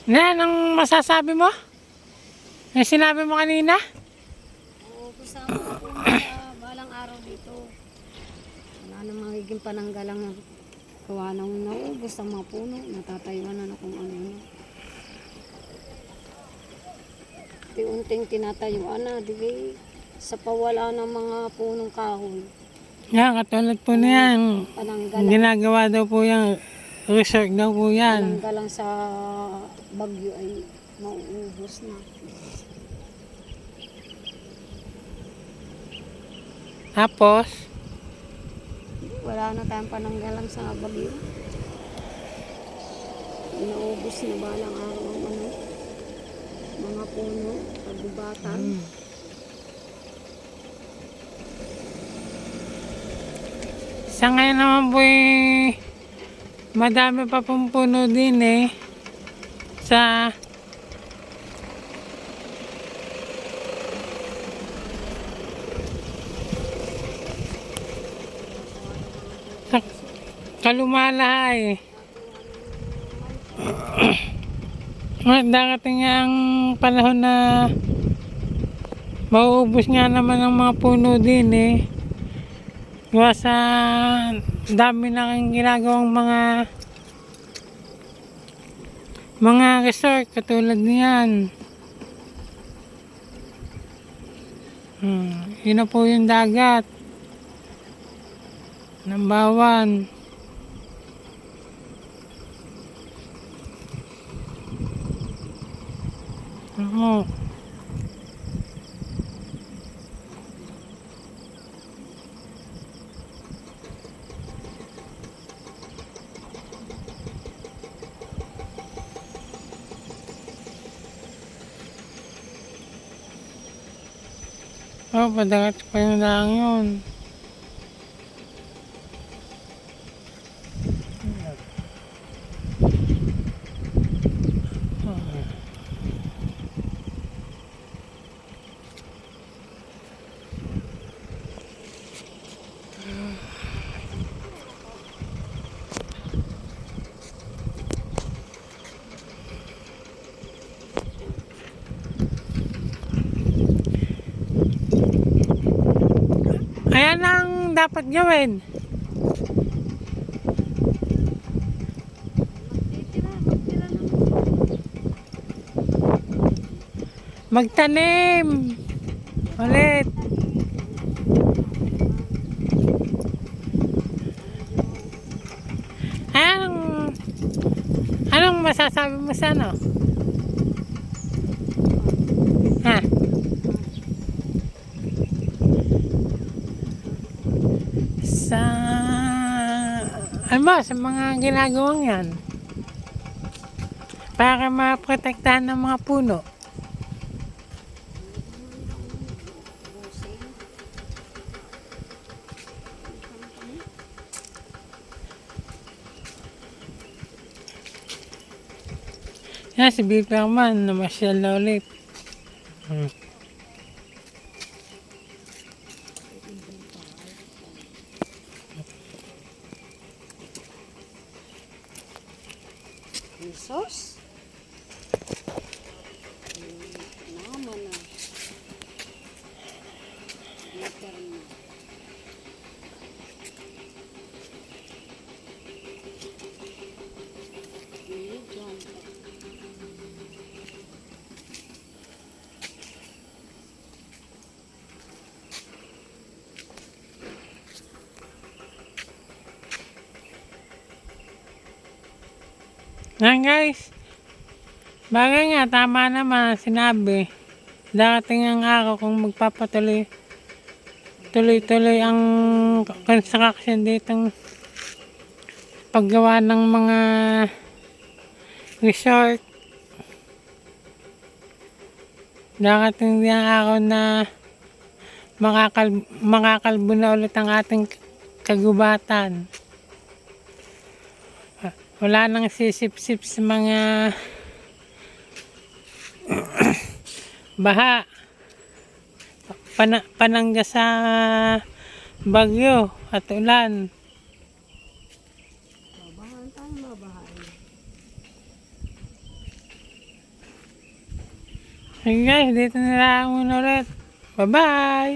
Anong masasabi mo? Yung sinabi mo kanina? Oo, kasama na po sa balang araw dito. Wala na magiging pananggalang na gawa ng naubos ang mga puno. Natatayuan na kung ano-ano. Unting tinatayuan na, di sa pawala ng mga punong kahoy. Yan, katulad po niyan. Pananggalang. Ginagawa daw po yan. Resort daw po yan. Pananggalang sa bagyo ay mauubos na. Tapos, Wala na tayong pananggalang sa bagyo. Naubos na balang araw ang ano, mga puno, pagubatan. sa ngayon naman po madami pa pong puno din sa sa Kalumalahay. Darating nga ang panahon na mauubos nga naman ang mga puno din gawa sa dami na ang ginagawang mga resort katulad niyan. Yun na po yung dagat ng Bawan. Oo. Oh, padagat pa yung daang yun. Ayan ang dapat gawin. Magtanim ulit. Anong masasabi mo sa ano? Ha? Sa mga ginagawang yan para maprotektahan ng mga puno. Yan si Biperman namasyal na ulit. Sos? Naman na. Liter na. Yan guys, bagay nga, tama naman sinabi. Darating ang araw kung magpapatuloy tuloy-tuloy ang construction ditong paggawa ng mga resort. Darating din ang araw na makakalbo na ulit ang ating kagubatan. Wala nang sisip-sip sa mga baha, panangga sa bagyo at ulan. Babahan tayo, mabahain. Sige guys, dito na lang muna ulit. Bye-bye!